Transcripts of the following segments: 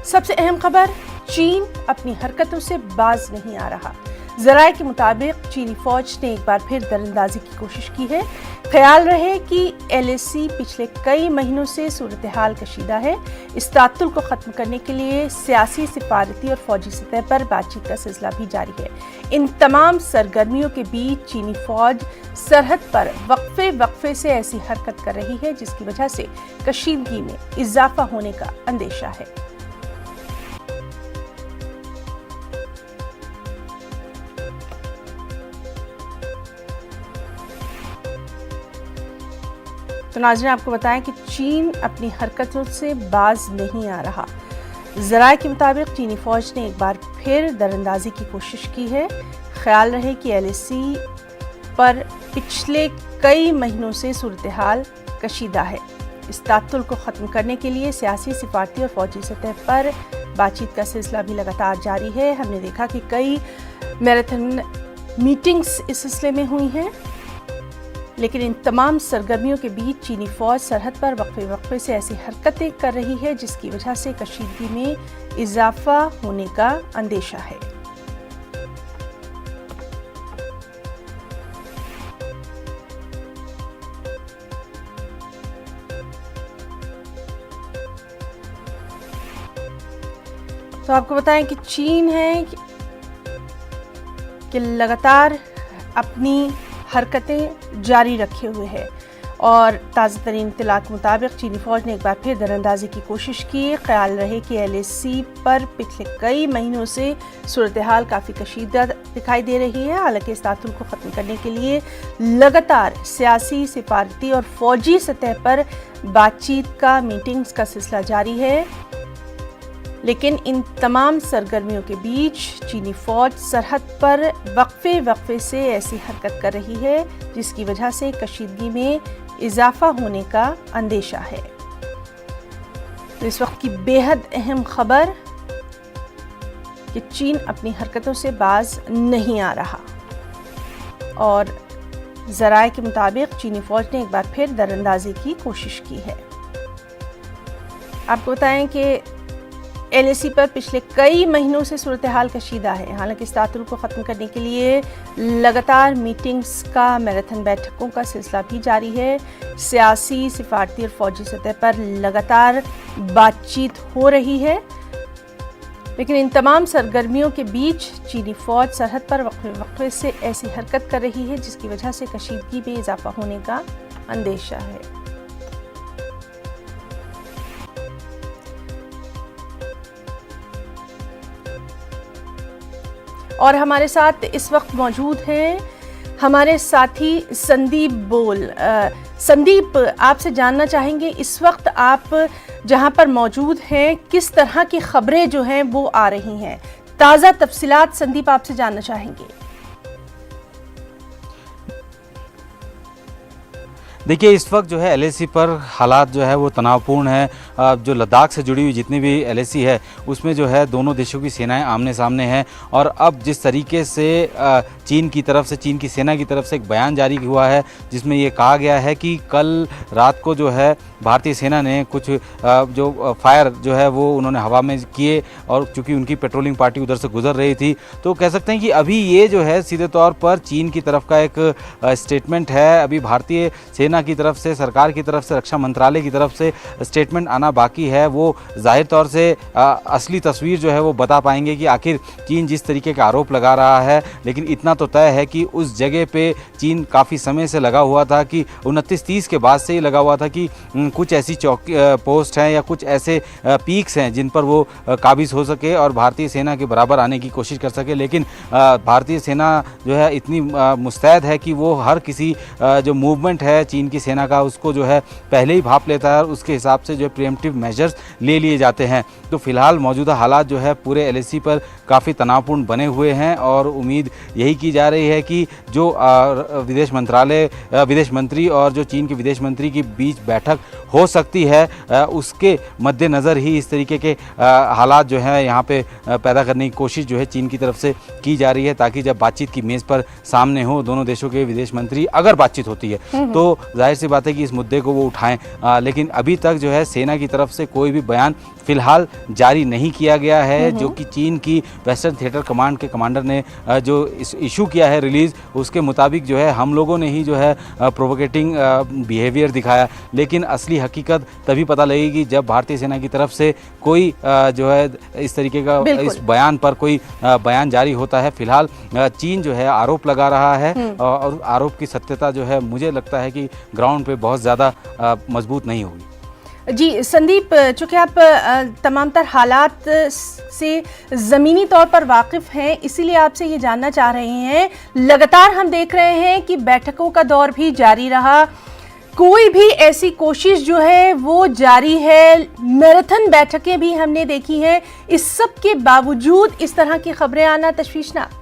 सबसे अहम खबर, चीन अपनी हरकतों से बाज नहीं आ रहा। ज़राए के मुताबिक चीनी फौज ने एक बार फिर दरअंदाजी की कोशिश की है। ख्याल रहे कि LAC पिछले कई महीनों से सूरत हाल कशीदा है। इस तातुल को ख़त्म करने के लिए सियासी, सिफारती और फौजी सतह पर बातचीत का सिलसिला भी जारी है। इन तमाम सरगर्मियों के बीच चीनी फौज सरहद पर वक्फे से ऐसी हरकत कर रही है जिसकी वजह से कशीदगी में इजाफा होने का अंदेशा है। तो नाज़रीन, आपको बताएं कि चीन अपनी हरकतों से बाज नहीं आ रहा। ज़राए के मुताबिक चीनी फौज ने एक बार फिर दरअंदाजी की कोशिश की है। ख्याल रहे कि LAC पर पिछले कई महीनों से सूरत हाल कशीदा है। इस तातुल को ख़त्म करने के लिए सियासी, सिफारती और फौजी सतह पर बातचीत का सिलसिला भी लगातार जारी है। हमने देखा कि कई मैराथन मीटिंग्स इस सिलसिले में हुई हैं, लेकिन इन तमाम सरगर्मियों के बीच चीनी फौज सरहद पर वक्फे से ऐसी हरकतें कर रही है जिसकी वजह से कशीदगी में इजाफा होने का अंदेशा है। तो आपको बताएं कि चीन है कि लगातार अपनी हरकतें जारी रखे हुए है और ताज़ा तरीन इत्तला के मुताबिक चीनी फौज ने एक बार फिर दरअंदाजी की कोशिश की। ख्याल रहे कि LAC पर पिछले कई महीनों से सूरत हाल काफ़ी कशीदा दिखाई दे रही है। हालांकि इस तातुल को ख़त्म करने के लिए लगातार सियासी, सिफारती और फौजी सतह पर बातचीत का, मीटिंग्स का सिलसिला जारी है, लेकिन इन तमाम सरगर्मियों के बीच चीनी फौज सरहद पर वक्फे से ऐसी हरकत कर रही है जिसकी वजह से कशीदगी में इजाफा होने का अंदेशा है। तो इस वक्त की बेहद अहम खबर कि चीन अपनी हरकतों से बाज नहीं आ रहा और ज़राए के मुताबिक चीनी फौज ने एक बार फिर दरअंदाजी की कोशिश की है। आपको बताएं कि LAC पर पिछले कई महीनों से सूरत हाल कशीदा है। हालांकि इस तातुल को ख़त्म करने के लिए लगातार मीटिंग्स का, मैराथन बैठकों का सिलसिला भी जारी है। सियासी, सिफारती और फौजी सतह पर लगातार बातचीत हो रही है, लेकिन इन तमाम सरगर्मियों के बीच चीनी फौज सरहद पर वक्फे से ऐसी हरकत कर रही है जिसकी वजह से कशीदगी में इजाफा होने का अंदेशा है। और हमारे साथ इस वक्त मौजूद हैं हमारे साथी संदीप बोल। संदीप, आपसे जानना चाहेंगे इस वक्त आप जहां पर मौजूद हैं किस तरह की खबरें जो हैं वो आ रही हैं, ताज़ा तफसीलात संदीप आपसे जानना चाहेंगे। देखिए, इस वक्त जो है LAC पर हालात जो है वो तनावपूर्ण है। जो लद्दाख से जुड़ी हुई जितनी भी LAC है उसमें जो है दोनों देशों की सेनाएं आमने सामने हैं और अब जिस तरीके से चीन की तरफ से, चीन की सेना की तरफ से एक बयान जारी हुआ है जिसमें ये कहा गया है कि कल रात को जो है भारतीय सेना ने कुछ जो फायर जो है वो उन्होंने हवा में किए और चूँकि उनकी पेट्रोलिंग पार्टी उधर से गुजर रही थी, तो कह सकते हैं कि अभी ये जो है सीधे तौर पर चीन की तरफ का एक स्टेटमेंट है। अभी भारतीय सेना की तरफ से, सरकार की तरफ से, रक्षा मंत्रालय की तरफ से स्टेटमेंट आना बाकी है। वो जाहिर तौर से असली तस्वीर जो है वो बता पाएंगे कि आखिर चीन जिस तरीके का आरोप लगा रहा है, लेकिन इतना तो तय है कि उस जगह पे चीन काफ़ी समय से लगा हुआ था कि 29-30 के बाद से ही लगा हुआ था कि कुछ ऐसी पोस्ट हैं या कुछ ऐसे पीक्स हैं जिन पर वो काबिज हो सके और भारतीय सेना के बराबर आने की कोशिश कर सके। लेकिन भारतीय सेना जो है इतनी मुस्तैद है कि वो हर किसी जो मूवमेंट है चीन की सेना का उसको जो है पहले ही भाप लेता है और उसके हिसाब से जो है प्रिएम्प्टिव मेजर्स ले लिए जाते हैं। तो फिलहाल मौजूदा हालात जो है पूरे LAC पर काफ़ी तनावपूर्ण बने हुए हैं और उम्मीद यही की जा रही है कि जो विदेश मंत्री और जो चीन के विदेश मंत्री की बीच बैठक हो सकती है, उसके मद्देनज़र ही इस तरीके के हालात जो हैं यहाँ पे पैदा करने की कोशिश जो है चीन की तरफ से की जा रही है, ताकि जब बातचीत की मेज़ पर सामने हो दोनों देशों के विदेश मंत्री, अगर बातचीत होती है तो जाहिर सी बात है कि इस मुद्दे को वो उठाएं। लेकिन अभी तक जो है सेना की तरफ से कोई भी बयान फिलहाल जारी नहीं किया गया है। जो कि चीन की वेस्टर्न थिएटर कमांड के कमांडर ने जो इशू किया है रिलीज़, उसके मुताबिक जो है हम लोगों ने ही जो है प्रोवोकेटिंग बिहेवियर दिखाया, लेकिन असली हकीकत तभी पता लगेगी जब भारतीय सेना की तरफ से कोई जो है इस तरीके का इस बयान पर कोई बयान जारी होता है। फिलहाल चीन जो है आरोप लगा रहा है और आरोप की सत्यता जो है मुझे लगता है कि ग्राउंड पे बहुत ज़्यादा मजबूत नहीं होगी। जी संदीप, चूँकि आप तमाम तर हालात से ज़मीनी तौर पर वाकिफ़ हैं, इसीलिए आपसे ये जानना चाह रहे हैं, लगातार हम देख रहे हैं कि बैठकों का दौर भी जारी रहा, कोई भी ऐसी कोशिश जो है वो जारी है, मैराथन बैठकें भी हमने देखी हैं, इस सब के बावजूद इस तरह की खबरें आना तशवीशनाक।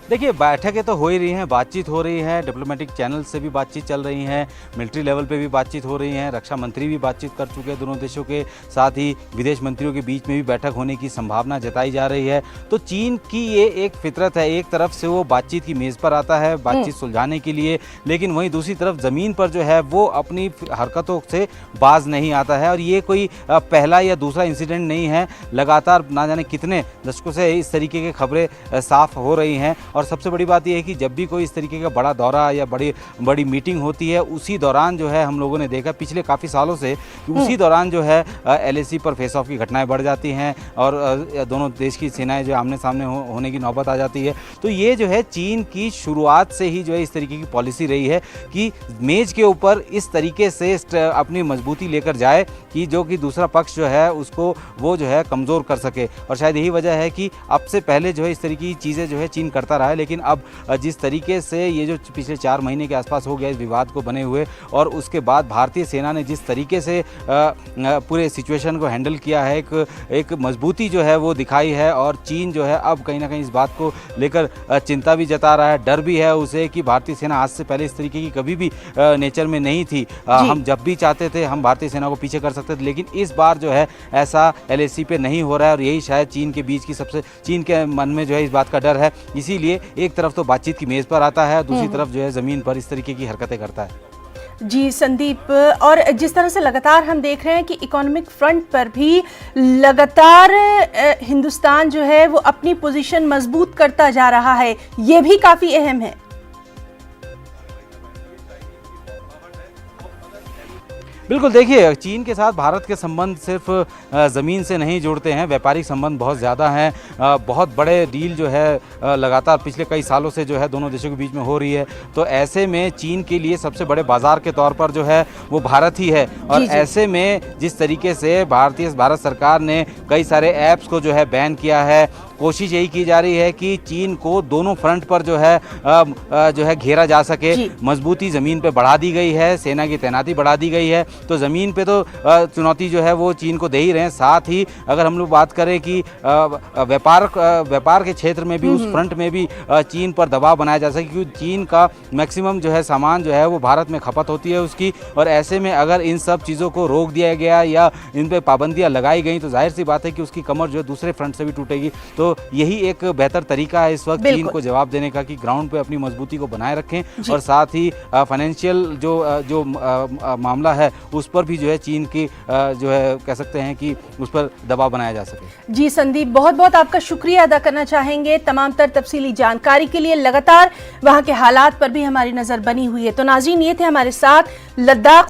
देखिए, बैठकें तो हो ही रही हैं, बातचीत हो रही है, डिप्लोमेटिक चैनल से भी बातचीत चल रही है, मिलिट्री लेवल पे भी बातचीत हो रही है, रक्षा मंत्री भी बातचीत कर चुके हैं दोनों देशों के, साथ ही विदेश मंत्रियों के बीच में भी बैठक होने की संभावना जताई जा रही है। तो चीन की ये एक फितरत है, एक तरफ से वो बातचीत की मेज़ पर आता है बातचीत सुलझाने के लिए, लेकिन वहीं दूसरी तरफ ज़मीन पर जो है वो अपनी हरकतों से बाज नहीं आता है। और ये कोई पहला या दूसरा इंसिडेंट नहीं है, लगातार ना जाने कितने दशकों से इस तरीके की खबरें साफ हो रही हैं। और सबसे बड़ी बात यह है कि जब भी कोई इस तरीके का बड़ा दौरा या बड़ी मीटिंग होती है, उसी दौरान जो है हम लोगों ने देखा पिछले काफ़ी सालों से कि उसी दौरान जो है LAC पर फेस ऑफ की घटनाएं बढ़ जाती हैं और दोनों देश की सेनाएं जो आमने सामने होने की नौबत आ जाती है। तो ये जो है चीन की शुरुआत से ही जो है इस तरीके की पॉलिसी रही है कि मेज़ के ऊपर इस तरीके से अपनी मजबूती लेकर जाए कि जो कि दूसरा पक्ष जो है उसको वो जो है कमज़ोर कर सके। और शायद यही वजह है कि अब से पहले जो है इस तरीके की चीज़ें जो है चीन करता रहा है, लेकिन अब जिस तरीके से ये जो पिछले 4 महीने के आसपास हो गया इस विवाद को बने हुए, और उसके बाद भारतीय सेना ने जिस तरीके से पूरे सिचुएशन को हैंडल किया है, एक मजबूती जो है वो दिखाई है। और चीन जो है अब कहीं ना कहीं इस बात को लेकर चिंता भी जता रहा है, डर भी है उसे कि भारतीय सेना आज से पहले इस तरीके की कभी भी नेचर में नहीं थी। हम जब भी चाहते थे हम भारतीय सेना को पीछे कर सकते थे, लेकिन इस बार जो है ऐसा LAC पे नहीं हो रहा है। और यही शायद चीन के मन में जो है इस बात का डर है, इसीलिए एक तरफ तो बातचीत की मेज़ पर आता है, दूसरी तरफ जो है ज़मीन पर इस तरीके की हरकतें करता है। जी संदीप, और जिस तरह से लगातार हम देख रहे हैं कि इकोनॉमिक फ्रंट पर भी लगातार हिंदुस्तान जो है वो अपनी पोजीशन मजबूत करता जा रहा है, ये भी काफ़ी अहम है। बिल्कुल, देखिए चीन के साथ भारत के संबंध सिर्फ ज़मीन से नहीं जुड़ते हैं, व्यापारिक संबंध बहुत ज़्यादा हैं। बहुत बड़े डील जो है लगातार पिछले कई सालों से जो है दोनों देशों के बीच में हो रही है। तो ऐसे में चीन के लिए सबसे बड़े बाज़ार के तौर पर जो है वो भारत ही है। और ऐसे में जिस तरीके से भारत सरकार ने कई सारे ऐप्स को जो है बैन किया है, कोशिश यही की जा रही है कि चीन को दोनों फ्रंट पर जो है घेरा जा सके। मजबूती ज़मीन पे बढ़ा दी गई है, सेना की तैनाती बढ़ा दी गई है। तो ज़मीन पे तो चुनौती जो है वो चीन को दे ही रहे हैं, साथ ही अगर हम लोग बात करें कि व्यापार के क्षेत्र में भी उस फ्रंट में भी चीन पर दबाव बनाया जा सके, क्योंकि चीन का मैक्सिमम जो है सामान जो है वो भारत में खपत होती है उसकी। और ऐसे में अगर इन सब चीज़ों को रोक दिया गया या इन पर पाबंदियाँ लगाई गई तो जाहिर सी बात है कि उसकी कमर जो है दूसरे फ्रंट से भी टूटेगी। तो यही एक बेहतर तरीका है इस वक्त चीन को जवाब देने का कि ग्राउंड पे अपनी मजबूती को बनाए रखें, और साथ ही फाइनेंशियल जो मामला है उस पर भी जो है चीन की जो है कह सकते हैं कि उस पर दबाव बनाया जा सके। जी संदीप, बहुत बहुत आपका शुक्रिया अदा करना चाहेंगे तमाम तर तफसीली जानकारी के लिए। लगातार वहाँ के हालात पर भी हमारी नज़र बनी हुई है। तो नाज़रीन, ये थे हमारे साथ लद्दाख